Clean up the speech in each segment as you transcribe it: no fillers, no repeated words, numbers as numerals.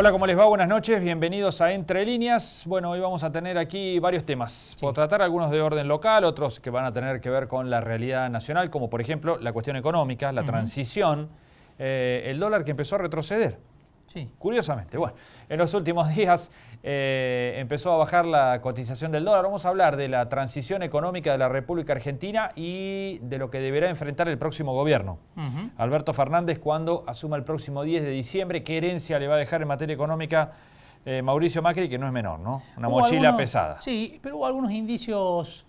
Hola, ¿cómo les va? Buenas noches, bienvenidos a Entre Líneas. Bueno, hoy vamos a tener aquí varios temas. Por tratar algunos de orden local, otros que van a tener que ver con la realidad nacional, como por ejemplo la cuestión económica, la transición, el dólar que empezó a retroceder. Sí. Curiosamente, bueno, en los últimos días empezó a bajar la cotización del dólar. Vamos a hablar de la transición económica de la República Argentina y de lo que deberá enfrentar el próximo gobierno. Alberto Fernández, cuando asuma el próximo 10 de diciembre, ¿qué herencia le va a dejar en materia económica Mauricio Macri, que no es menor, ¿no? Una mochila pesada. Sí, pero hubo algunos indicios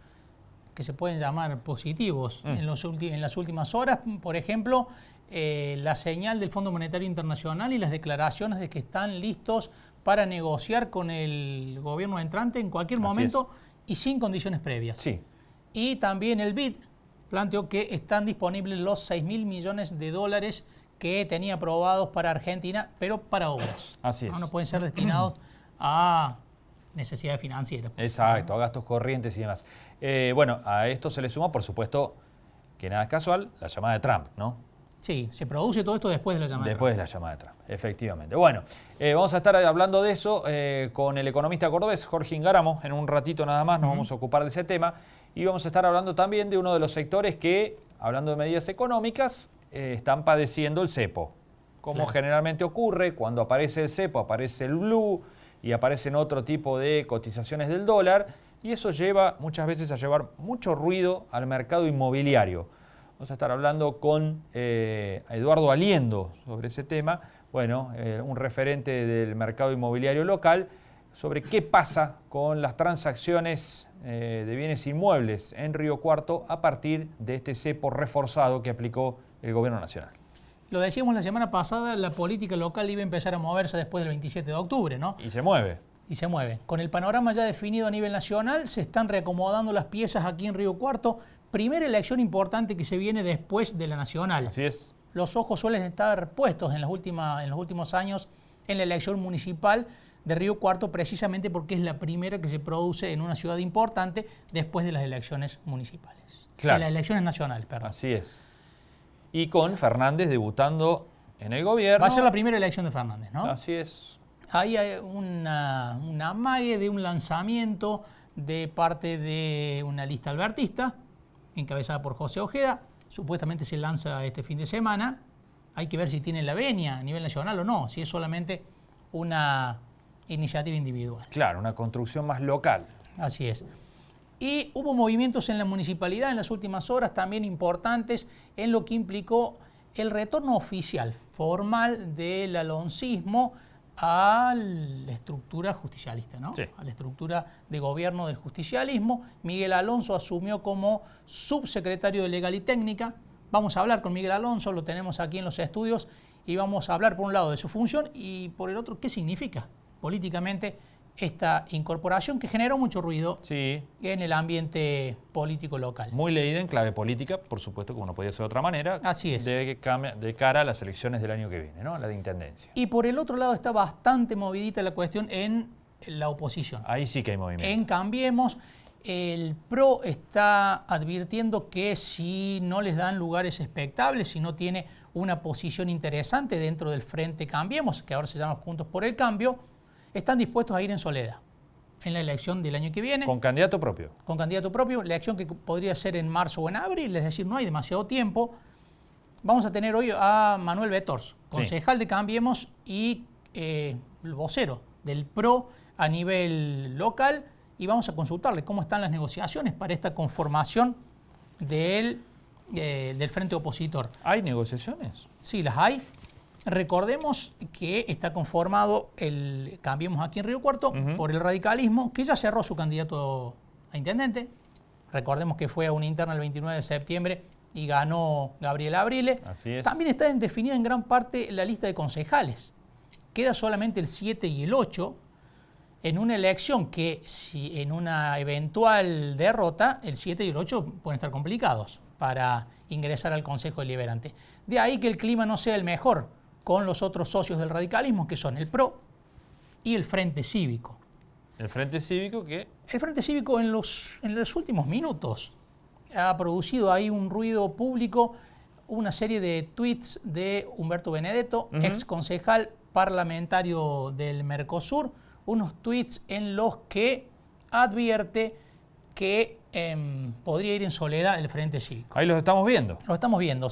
que se pueden llamar positivos en las últimas horas. Por ejemplo, la señal del Fondo Monetario Internacional y las declaraciones de que están listos para negociar con el gobierno entrante en cualquier momento y sin condiciones previas. Sí. Y también el BID planteó que están disponibles los 6.000 millones de dólares que tenía aprobados para Argentina, pero para obras. Así es. No pueden ser destinados a necesidades financieras. Exacto, a gastos corrientes y demás. Bueno, a esto se le suma, por supuesto, que nada es casual, la llamada de Trump, ¿no? Sí, se produce todo esto después de la llamada de Trump. Después de la llamada de Trump, efectivamente. Bueno, vamos a estar hablando de eso con el economista cordobés Jorge Ingáramo. En un ratito nada más nos vamos a ocupar de ese tema. Y vamos a estar hablando también de uno de los sectores que, hablando de medidas económicas, están padeciendo el cepo. Como generalmente ocurre, cuando aparece el cepo, aparece el blue y aparecen otro tipo de cotizaciones del dólar. Y eso lleva muchas veces a llevar mucho ruido al mercado inmobiliario. Vamos a estar hablando con Eduardo Aliendo sobre ese tema, bueno, un referente del mercado inmobiliario local, sobre qué pasa con las transacciones de bienes inmuebles en Río Cuarto a partir de este cepo reforzado que aplicó el Gobierno Nacional. Lo decíamos la semana pasada, la política local iba a empezar a moverse después del 27 de octubre, ¿no? Y se mueve. Y se mueve. Con el panorama ya definido a nivel nacional, se están reacomodando las piezas aquí en Río Cuarto. Primera elección importante que se viene después de la nacional. Así es. Los ojos suelen estar puestos en los últimos años en la elección municipal de Río Cuarto, precisamente porque es la primera que se produce en una ciudad importante después de las elecciones municipales. Claro. De las elecciones nacionales, perdón. Así es. Y con Fernández debutando en el gobierno. Va a ser la primera elección de Fernández, ¿no? Así es. Ahí hay una amague de un lanzamiento de parte de una lista albertista, encabezada por José Ojeda. Supuestamente se lanza este fin de semana. Hay que ver si tiene la venia a nivel nacional o no, si es solamente una iniciativa individual. Claro, una construcción más local. Así es. Y hubo movimientos en la municipalidad en las últimas horas también importantes en lo que implicó el retorno oficial, formal del alonsismo a la estructura justicialista, ¿no? Sí. A la estructura de gobierno del justicialismo. Miguel Alonso asumió como subsecretario de Legal y Técnica. Vamos a hablar con Miguel Alonso, lo tenemos aquí en los estudios, y vamos a hablar por un lado de su función y por el otro qué significa políticamente esta incorporación que generó mucho ruido en el ambiente político local. Muy leída en clave política, por supuesto, como no podía ser de otra manera. Así es. De cara a las elecciones del año que viene, ¿no? La de intendencia. Y por el otro lado está bastante movidita la cuestión en la oposición. Ahí sí que hay movimiento. En Cambiemos, el PRO está advirtiendo que si no les dan lugares expectables, si no tiene una posición interesante dentro del Frente Cambiemos, que ahora se llama Juntos por el Cambio, están dispuestos a ir en soledad en la elección del año que viene. ¿Con candidato propio? Con candidato propio, la elección que podría ser en marzo o en abril, es decir, no hay demasiado tiempo. Vamos a tener hoy a Manuel Betors, concejal de Cambiemos y el vocero del PRO a nivel local, y vamos a consultarle cómo están las negociaciones para esta conformación del frente opositor. ¿Hay negociaciones? Sí, las hay. Recordemos que está conformado el Cambiemos aquí en Río Cuarto por el radicalismo, que ya cerró su candidato a intendente. Recordemos que fue a una interna el 29 de septiembre y ganó Gabriel Abrile. Así es. También está definida en gran parte la lista de concejales. Queda solamente el 7 y el 8 en una elección que, si en una eventual derrota, el 7 y el 8 pueden estar complicados para ingresar al Consejo Deliberante. De ahí que el clima no sea el mejor con los otros socios del radicalismo, que son el PRO y el Frente Cívico. ¿El Frente Cívico qué? El Frente Cívico en los últimos minutos ha producido ahí un ruido público, una serie de tweets de Humberto Benedetto, ex concejal parlamentario del Mercosur, unos tweets en los que advierte que podría ir en soledad el Frente Cívico. Ahí los estamos viendo. Lo estamos viendo.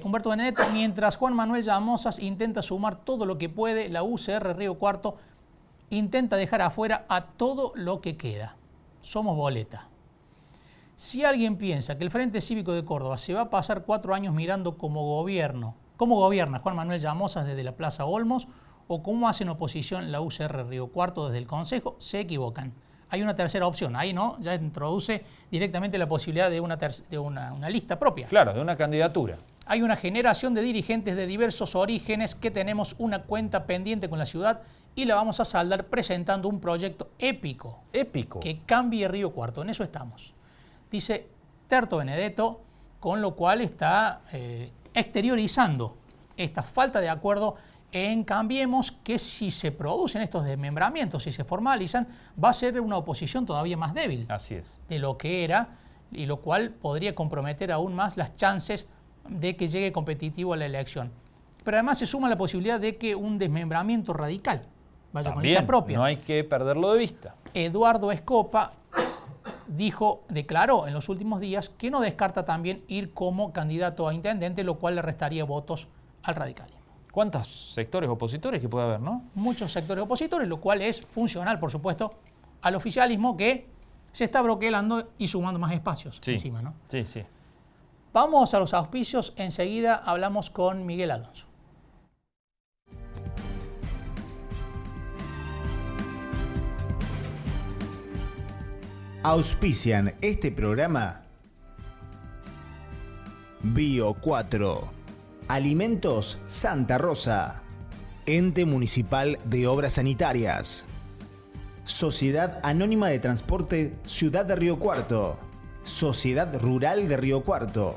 Humberto Benedetto, mientras Juan Manuel Llamosas intenta sumar todo lo que puede, la UCR Río Cuarto intenta dejar afuera a todo lo que queda. Somos boleta. Si alguien piensa que el Frente Cívico de Córdoba se va a pasar 4 años mirando cómo gobierna Juan Manuel Llamosas desde la Plaza Olmos o cómo hacen oposición la UCR Río Cuarto desde el Consejo, se equivocan. Hay una tercera opción, ahí no, ya introduce directamente la posibilidad de una lista propia. Claro, de una candidatura. Hay una generación de dirigentes de diversos orígenes que tenemos una cuenta pendiente con la ciudad y la vamos a saldar presentando un proyecto épico. Épico. Que cambie Río Cuarto, en eso estamos. Dice Terto Benedetto, con lo cual está exteriorizando esta falta de acuerdo en Cambiemos, que si se producen estos desmembramientos, si se formalizan, va a ser una oposición todavía más débil. Así es. De lo que era, y lo cual podría comprometer aún más las chances de que llegue competitivo a la elección. Pero además se suma la posibilidad de que un desmembramiento radical vaya con lista propia. No hay que perderlo de vista. Eduardo Escopa declaró en los últimos días que no descarta también ir como candidato a intendente, lo cual le restaría votos al radicalismo. ¿Cuántos sectores opositores que puede haber, no? Muchos sectores opositores, lo cual es funcional, por supuesto, al oficialismo que se está broquelando y sumando más espacios encima, ¿no? Sí, sí. Vamos a los auspicios, enseguida hablamos con Miguel Alonso. Auspician este programa Bio 4, Alimentos Santa Rosa, Ente Municipal de Obras Sanitarias, Sociedad Anónima de Transporte Ciudad de Río Cuarto, Sociedad Rural de Río Cuarto,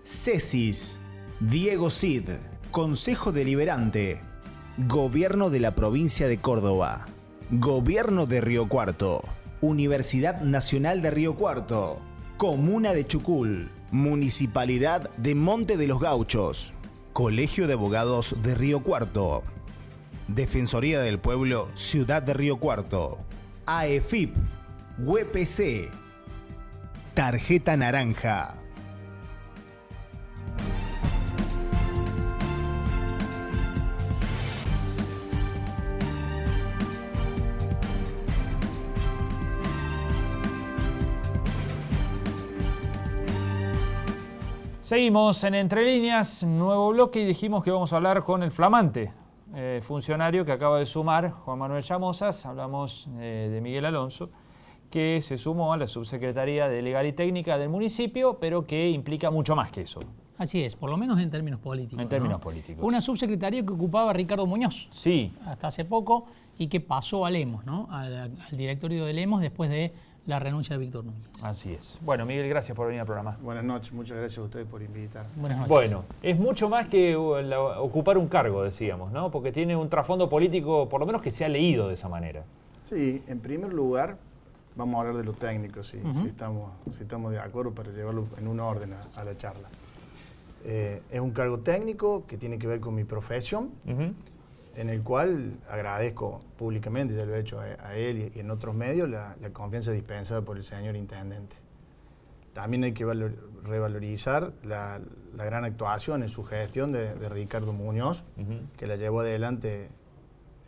CESIS, Diego Cid, Consejo Deliberante, Gobierno de la Provincia de Córdoba, Gobierno de Río Cuarto, Universidad Nacional de Río Cuarto, Comuna de Chucul, Municipalidad de Monte de los Gauchos, Colegio de Abogados de Río Cuarto, Defensoría del Pueblo Ciudad de Río Cuarto, AEFIP, UPC, Tarjeta Naranja. Seguimos en Entre Líneas, nuevo bloque, y dijimos que vamos a hablar con el flamante funcionario que acaba de sumar, Juan Manuel Llamosas. Hablamos de Miguel Alonso, que se sumó a la Subsecretaría de Legal y Técnica del municipio, pero que implica mucho más que eso. Así es, por lo menos en términos políticos. En términos políticos. Una subsecretaría que ocupaba Ricardo Muñoz. Sí. Hasta hace poco, y que pasó a Lemos, ¿no? Al directorio de Lemos después de la renuncia de Víctor Núñez. Así es. Bueno, Miguel, gracias por venir al programa. Buenas noches, muchas gracias a ustedes por invitar. Buenas noches. Bueno, es mucho más que ocupar un cargo, decíamos, ¿no? Porque tiene un trasfondo político, por lo menos que se ha leído de esa manera. Sí, en primer lugar, vamos a hablar de lo técnico, si estamos de acuerdo para llevarlo en un orden a la charla. Es un cargo técnico que tiene que ver con mi profesión, en el cual agradezco públicamente, ya lo he hecho a él y en otros medios, la confianza dispensada por el señor intendente. También hay que revalorizar la gran actuación en su gestión de Ricardo Muñoz, que la llevó adelante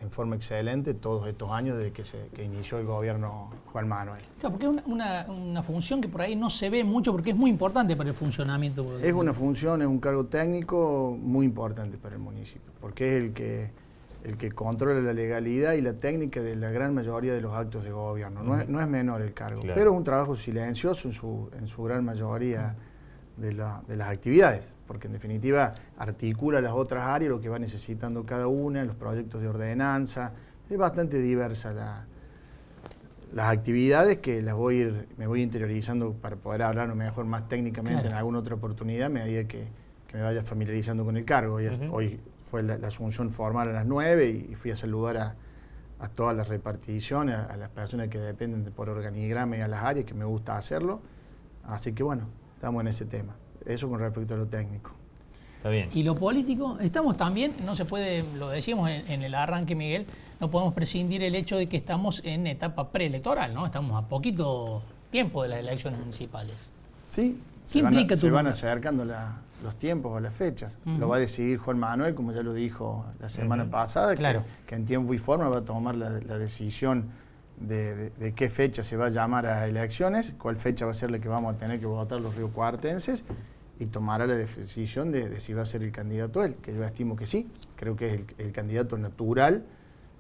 en forma excelente todos estos años desde que inició el gobierno Juan Manuel. Claro, porque es una función que por ahí no se ve mucho porque es muy importante para el funcionamiento. Es una función, es un cargo técnico muy importante para el municipio, porque es el que controla la legalidad y la técnica de la gran mayoría de los actos de gobierno. No es menor el cargo, claro, pero es un trabajo silencioso en su gran mayoría de las actividades, porque en definitiva articula las otras áreas, lo que va necesitando cada una, los proyectos de ordenanza. Es bastante diversa las actividades que me voy interiorizando para poder hablar mejor más técnicamente, claro, en alguna otra oportunidad, a medida que me vaya familiarizando con el cargo. Hoy fue la asunción formal a las 9 y fui a saludar a todas las reparticiones, a las personas que dependen por organigrama y a las áreas, que me gusta hacerlo. Así que bueno, estamos en ese tema. Eso con respecto a lo técnico. Está bien. Y lo político, estamos también, no se puede, lo decíamos en el arranque, Miguel, no podemos prescindir el hecho de que estamos en etapa preelectoral, ¿no? Estamos a poquito tiempo de las elecciones municipales. Sí, ¿Qué implica se van acercando los tiempos o las fechas. Lo va a decidir Juan Manuel, como ya lo dijo la semana pasada, claro, que en tiempo y forma va a tomar la decisión de qué fecha se va a llamar a elecciones, cuál fecha va a ser la que vamos a tener que votar los riocuartenses, y tomará la decisión de si va a ser el candidato él, que yo estimo que sí. Creo que es el candidato natural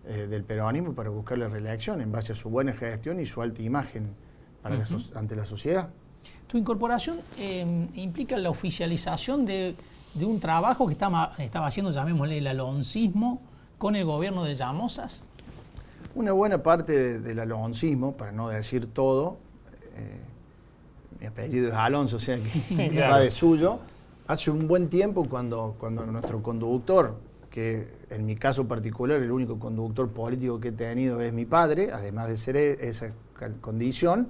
del peronismo para buscar la reelección en base a su buena gestión y su alta imagen para ante la sociedad. Tu incorporación implica la oficialización de un trabajo que estaba haciendo, llamémosle, el alonsismo con el gobierno de Llamosas. Una buena parte del alonsismo, para no decir todo, mi apellido es Alonso, o sea que claro, va de suyo. Hace un buen tiempo cuando nuestro conductor, que en mi caso particular el único conductor político que he tenido es mi padre, además de ser esa condición,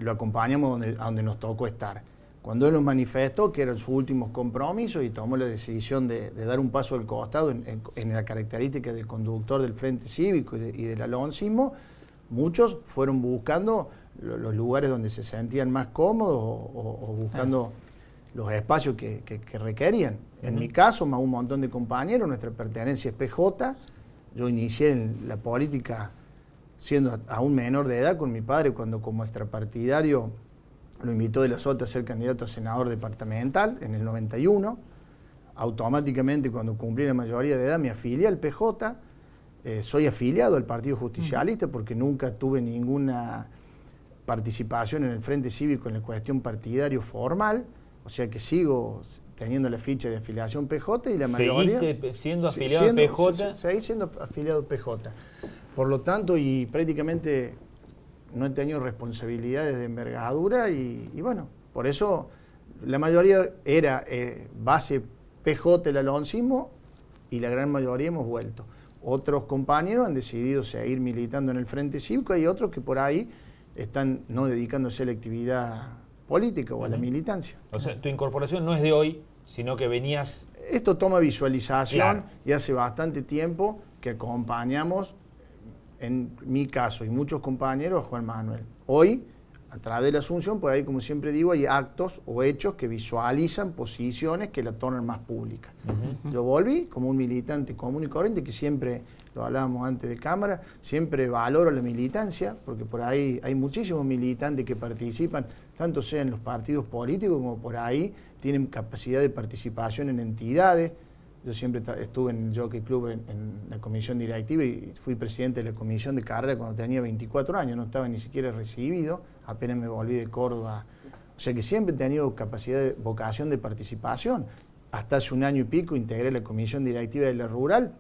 lo acompañamos a donde nos tocó estar. Cuando él nos manifestó que eran sus últimos compromisos y tomó la decisión de dar un paso al costado en la característica del conductor del Frente Cívico y del alonsismo, muchos fueron buscando los lugares donde se sentían más cómodos o buscando los espacios que requerían. En mi caso, más un montón de compañeros, nuestra pertenencia es PJ. Yo inicié en la política siendo aún menor de edad con mi padre, cuando como extrapartidario lo invitó de la Sota a ser candidato a senador departamental en el 91. Automáticamente, cuando cumplí la mayoría de edad, me afilié al PJ. Soy afiliado al Partido Justicialista porque nunca tuve ninguna participación en el Frente Cívico en la cuestión partidario formal, o sea que sigo teniendo la ficha de afiliación PJ y la mayoría... ¿Seguiste siendo afiliado a PJ? Seguí siendo afiliado a PJ. Por lo tanto, y prácticamente no he tenido responsabilidades de envergadura y bueno, por eso la mayoría era base PJ el alonsismo y la gran mayoría hemos vuelto. Otros compañeros han decidido seguir militando en el Frente Cívico y otros que por ahí están no dedicándose a la actividad política o a la militancia. O sea, tu incorporación no es de hoy, sino que venías... Esto toma visualización, claro, y hace bastante tiempo que acompañamos, en mi caso y muchos compañeros, a Juan Manuel. Hoy, a través de la Asunción, por ahí, como siempre digo, hay actos o hechos que visualizan posiciones que la tornan más pública. Yo volví como un militante común y corriente, que siempre, lo hablábamos antes de cámara, siempre valoro la militancia, porque por ahí hay muchísimos militantes que participan, tanto sea en los partidos políticos como por ahí tienen capacidad de participación en entidades. Yo siempre estuve en el Jockey Club en la comisión directiva y fui presidente de la comisión de carrera cuando tenía 24 años, no estaba ni siquiera recibido, apenas me volví de Córdoba. O sea que siempre he tenido capacidad, vocación de participación. Hasta hace un año y pico integré la comisión directiva de la Rural,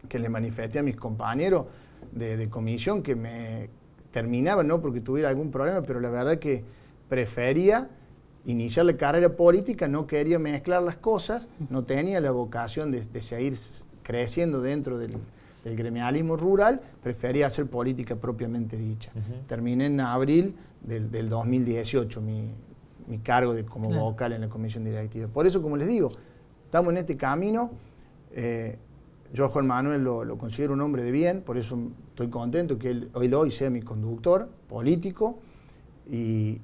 que le manifesté a mis compañeros de comisión que me terminaban, no porque tuviera algún problema, pero la verdad que prefería iniciar la carrera política, no quería mezclar las cosas, no tenía la vocación de seguir creciendo dentro del gremialismo rural, prefería hacer política propiamente dicha. Terminé en abril del 2018 mi cargo como vocal en la comisión directiva. Por eso, como les digo, estamos en este camino. Yo a Juan Manuel lo considero un hombre de bien, por eso estoy contento que él hoy sea mi conductor político y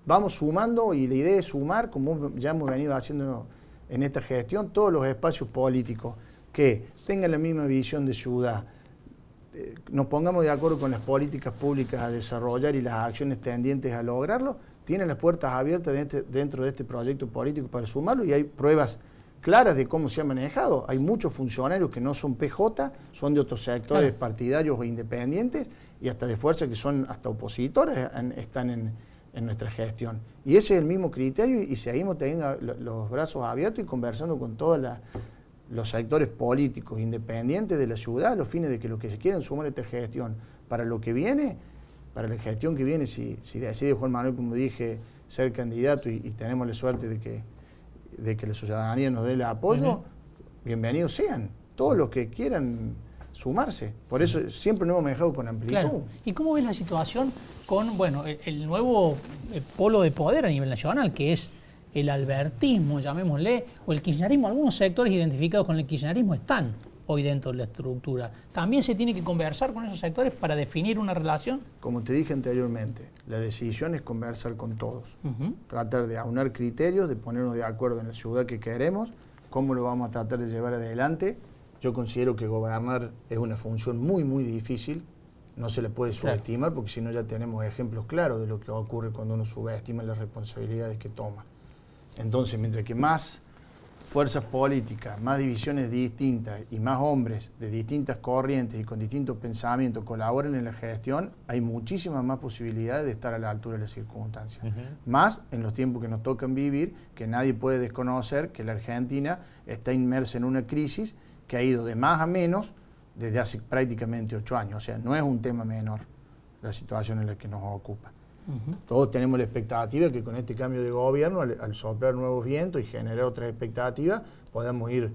vamos sumando, y la idea es sumar, como ya hemos venido haciendo en esta gestión, todos los espacios políticos que tengan la misma visión de ciudad, nos pongamos de acuerdo con las políticas públicas a desarrollar y las acciones tendientes a lograrlo, tienen las puertas abiertas dentro de este proyecto político para sumarlo, y hay pruebas claras de cómo se ha manejado. Hay muchos funcionarios que no son PJ, son de otros sectores partidarios o independientes, y hasta de fuerza que son hasta opositores, están en nuestra gestión. Y ese es el mismo criterio, y seguimos teniendo los brazos abiertos y conversando con todos los sectores políticos independientes de la ciudad, a los fines de que los que se quieran sumar a esta gestión para lo que viene, para la gestión que viene, si decide Juan Manuel, como dije, ser candidato y tenemos la suerte de que la ciudadanía nos dé el apoyo, bienvenidos sean, todos los que quieran sumarse. Por eso siempre nos hemos manejado con amplitud. Claro. ¿Y cómo ves la situación con el nuevo polo de poder a nivel nacional, que es el albertismo, llamémosle, o el kirchnerismo, algunos sectores identificados con el kirchnerismo están hoy dentro de la estructura. ¿También se tiene que conversar con esos sectores para definir una relación? Como te dije anteriormente, la decisión es conversar con todos. Tratar de aunar criterios, de ponernos de acuerdo en la ciudad que queremos, cómo lo vamos a tratar de llevar adelante. Yo considero que gobernar es una función muy, muy difícil. No se le puede subestimar, porque si no ya tenemos ejemplos claros de lo que ocurre cuando uno subestima las responsabilidades que toma. Entonces, mientras que más fuerzas políticas, más divisiones distintas y más hombres de distintas corrientes y con distintos pensamientos colaboren en la gestión, hay muchísimas más posibilidades de estar a la altura de las circunstancias. Más en los tiempos que nos tocan vivir, que nadie puede desconocer que la Argentina está inmersa en una crisis que ha ido de más a menos desde hace prácticamente 8 años. O sea, no es un tema menor la situación en la que nos ocupa. Todos tenemos la expectativa que con este cambio de gobierno, al soplar nuevos vientos y generar otras expectativas, podamos ir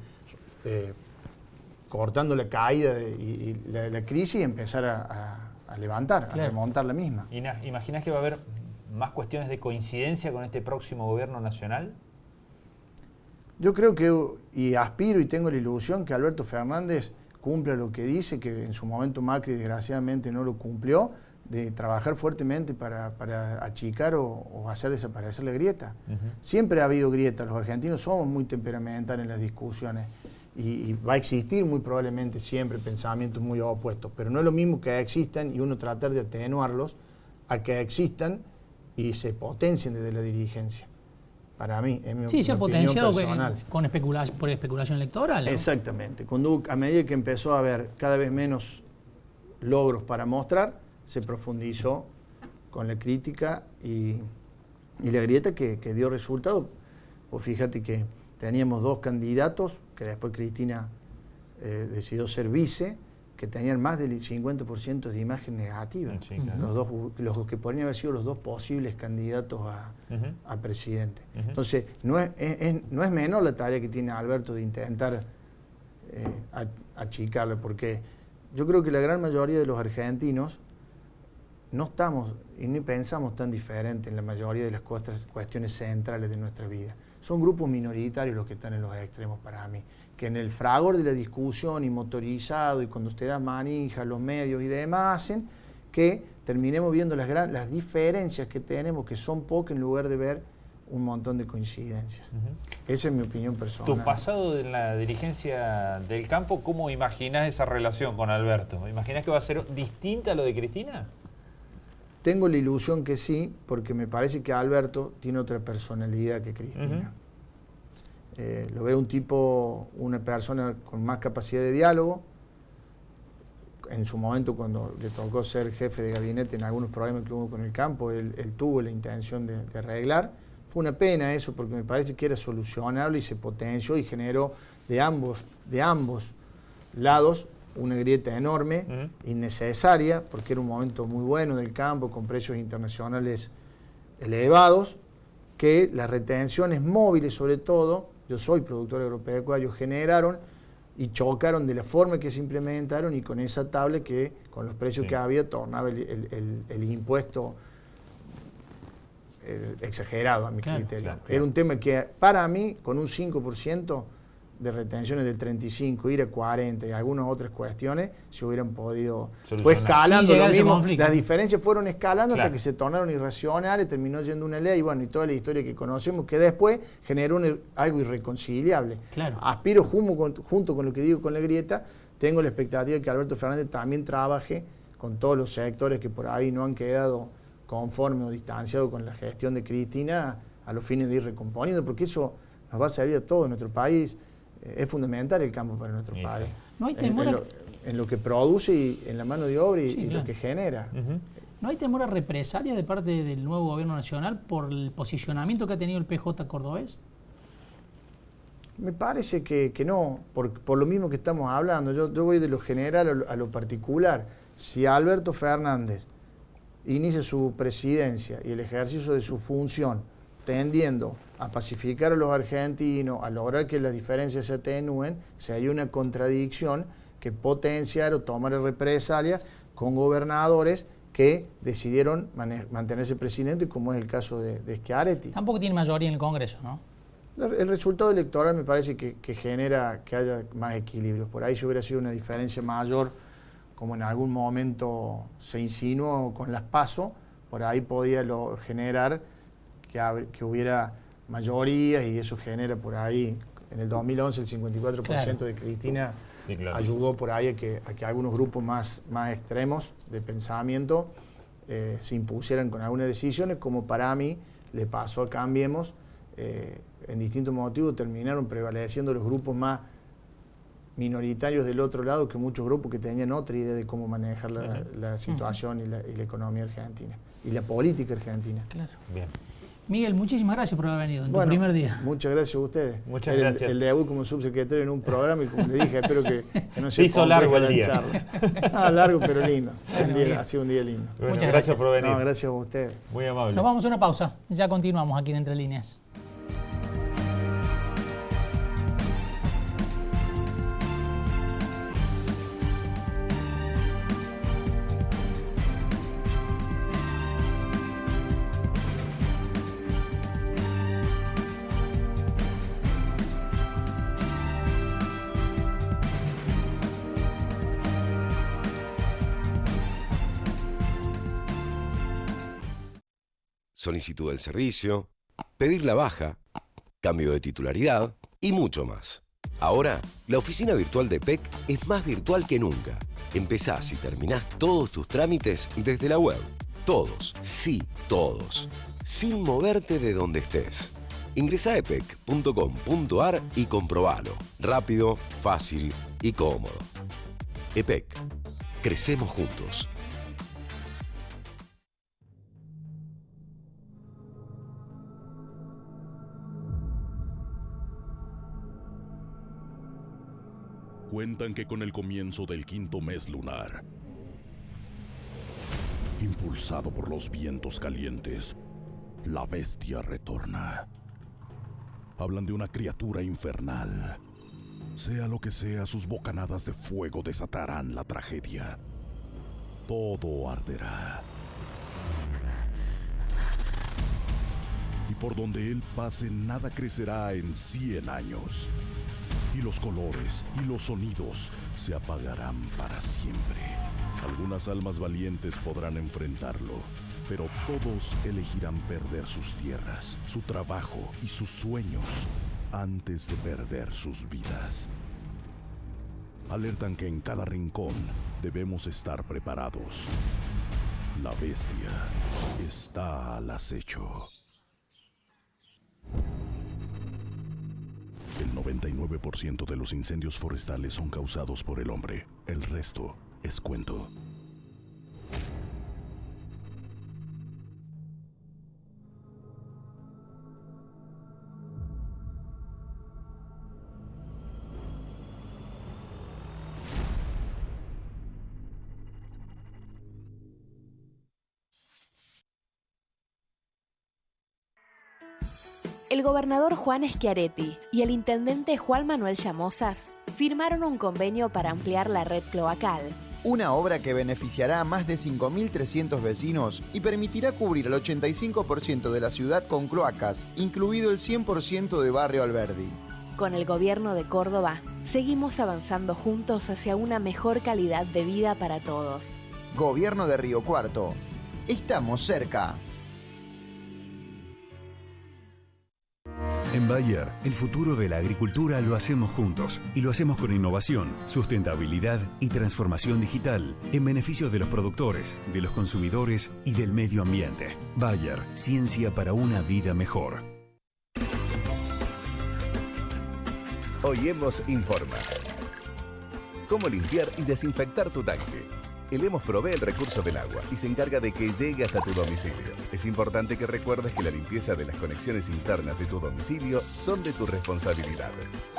cortando la caída y la crisis y empezar a levantar, a remontar la misma. ¿Imaginás que va a haber más cuestiones de coincidencia con este próximo gobierno nacional? Yo creo que, y aspiro y tengo la ilusión que Alberto Fernández cumpla lo que dice, que en su momento Macri desgraciadamente no lo cumplió, de trabajar fuertemente para achicar o hacer desaparecer la grieta. Siempre ha habido grietas, los argentinos somos muy temperamentales en las discusiones y va a existir muy probablemente siempre pensamientos muy opuestos, pero no es lo mismo que existan y uno tratar de atenuarlos a que existan y se potencien desde la dirigencia. Para mí, es mi opinión se ha potenciado personal. por especulación electoral, ¿no? Exactamente. A medida que empezó a haber cada vez menos logros para mostrar, se profundizó con la crítica y la grieta que dio resultado. Pues fíjate que teníamos 2 candidatos, que después Cristina decidió ser vice, que tenían más del 50% de imagen negativa. Sí, claro. Los que podrían haber sido los 2 posibles candidatos a presidente. Entonces, no es menor la tarea que tiene Alberto de intentar achicarle, porque yo creo que la gran mayoría de los argentinos no estamos y ni pensamos tan diferente en la mayoría de las cuestiones centrales de nuestra vida. Son grupos minoritarios los que están en los extremos para mí, que en el fragor de la discusión y motorizado y cuando usted da manija, los medios y demás, hacen que terminemos viendo las diferencias que tenemos, que son pocas, en lugar de ver un montón de coincidencias. Esa es mi opinión personal. Tu pasado en la dirigencia del campo, ¿cómo imaginás esa relación con Alberto? ¿Imaginás que va a ser distinta a lo de Cristina? Tengo la ilusión que sí, porque me parece que Alberto tiene otra personalidad que Cristina. Lo veo una persona con más capacidad de diálogo. En su momento, cuando le tocó ser jefe de gabinete en algunos problemas que hubo con el campo, él tuvo la intención de arreglar. Fue una pena eso, porque me parece que era solucionable y se potenció y generó de ambos lados una grieta enorme, innecesaria, porque era un momento muy bueno del campo, con precios internacionales elevados, que las retenciones móviles sobre todo, yo soy productor agropecuario, generaron y chocaron de la forma que se implementaron y con esa tabla que, con los precios que había, tornaba el impuesto exagerado a mi criterio. Claro. Era un tema que para mí, con un 5% de retenciones del 35, ir a 40 y algunas otras cuestiones, se hubieran podido... Fue escalando lo mismo, las diferencias fueron escalando hasta que se tornaron irracionales, terminó yendo una ley, y bueno, y toda la historia que conocemos, que después generó algo irreconciliable. Aspiro, junto con lo que digo con la grieta, tengo la expectativa de que Alberto Fernández también trabaje con todos los sectores que por ahí no han quedado conformes o distanciados con la gestión de Cristina, a los fines de ir recomponiendo, porque eso nos va a servir a todos en nuestro país. Es fundamental el campo para nuestro país. No hay temor en lo que produce y en la mano de obra y lo que genera. ¿No hay temor a represalia de parte del nuevo gobierno nacional por el posicionamiento que ha tenido el PJ cordobés? Me parece que no, por lo mismo que estamos hablando. Yo voy de lo general a lo particular. Si Alberto Fernández inicia su presidencia y el ejercicio de su función tendiendo a pacificar a los argentinos, a lograr que las diferencias se atenúen, si hay una contradicción que potenciar o tomar represalias con gobernadores que decidieron mantenerse presidente, como es el caso de Schiaretti. Tampoco tiene mayoría en el Congreso, ¿no? El resultado electoral me parece que genera que haya más equilibrios. Por ahí si hubiera sido una diferencia mayor, como en algún momento se insinuó con las PASO, por ahí podía generar que hubiera mayorías, y eso genera por ahí, en el 2011 el 54% claro. de Cristina sí, claro. ayudó por ahí a que algunos grupos más extremos de pensamiento se impusieran con algunas decisiones, como para mí le pasó a Cambiemos. En distintos motivos terminaron prevaleciendo los grupos más minoritarios del otro lado que muchos grupos que tenían otra idea de cómo manejar la situación y la economía argentina y la política argentina. Claro. Bien. Miguel, muchísimas gracias por haber venido en tu primer día. Muchas gracias a ustedes. Muchas gracias. El debut como subsecretario en un programa, y como le dije, espero que no se hizo largo el día. Largo pero lindo. Ha sido un día lindo. Bueno, muchas gracias por venir. No, gracias a ustedes. Muy amable. Nos vamos a una pausa. Ya continuamos aquí en Entre Líneas. Solicitud del servicio, pedir la baja, cambio de titularidad y mucho más. Ahora, la oficina virtual de EPEC es más virtual que nunca. Empezás y terminás todos tus trámites desde la web. Todos, sí, todos. Sin moverte de donde estés. Ingresá a epec.com.ar y comprobalo. Rápido, fácil y cómodo. EPEC. Crecemos juntos. Cuentan que con el comienzo del 5º mes lunar, impulsado por los vientos calientes, la bestia retorna. Hablan de una criatura infernal. Sea lo que sea, sus bocanadas de fuego desatarán la tragedia. Todo arderá. Y por donde él pase, nada crecerá en 100 años. Y los colores y los sonidos se apagarán para siempre. Algunas almas valientes podrán enfrentarlo, pero todos elegirán perder sus tierras, su trabajo y sus sueños antes de perder sus vidas. Alertan que en cada rincón debemos estar preparados. La bestia está al acecho. El 99% de los incendios forestales son causados por el hombre. El resto es cuento. El gobernador Juan Schiaretti y el intendente Juan Manuel Llamosas firmaron un convenio para ampliar la red cloacal. Una obra que beneficiará a más de 5.300 vecinos y permitirá cubrir el 85% de la ciudad con cloacas, incluido el 100% de Barrio Alberdi. Con el gobierno de Córdoba, seguimos avanzando juntos hacia una mejor calidad de vida para todos. Gobierno de Río Cuarto. Estamos cerca. En Bayer, el futuro de la agricultura lo hacemos juntos y lo hacemos con innovación, sustentabilidad y transformación digital en beneficio de los productores, de los consumidores y del medio ambiente. Bayer, ciencia para una vida mejor. Oyemos informa. ¿Cómo limpiar y desinfectar tu tanque? El Hemos provee el recurso del agua y se encarga de que llegue hasta tu domicilio. Es importante que recuerdes que la limpieza de las conexiones internas de tu domicilio son de tu responsabilidad.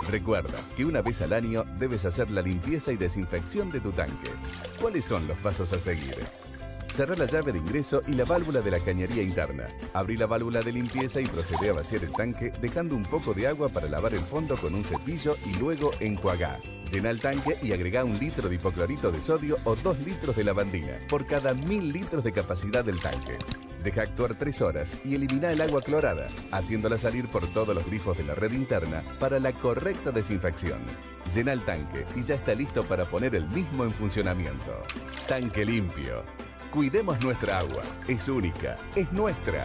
Recuerda que una vez al año debes hacer la limpieza y desinfección de tu tanque. ¿Cuáles son los pasos a seguir? Cerrá la llave de ingreso y la válvula de la cañería interna. Abrí la válvula de limpieza y procedé a vaciar el tanque, dejando un poco de agua para lavar el fondo con un cepillo y luego enjuagá. Llená el tanque y agregá 1 litro de hipoclorito de sodio o 2 litros de lavandina por cada 1000 litros de capacidad del tanque. Deja actuar 3 horas y elimina el agua clorada, haciéndola salir por todos los grifos de la red interna para la correcta desinfección. Llena el tanque y ya está listo para poner el mismo en funcionamiento. Tanque limpio. Cuidemos nuestra agua. Es única. Es nuestra.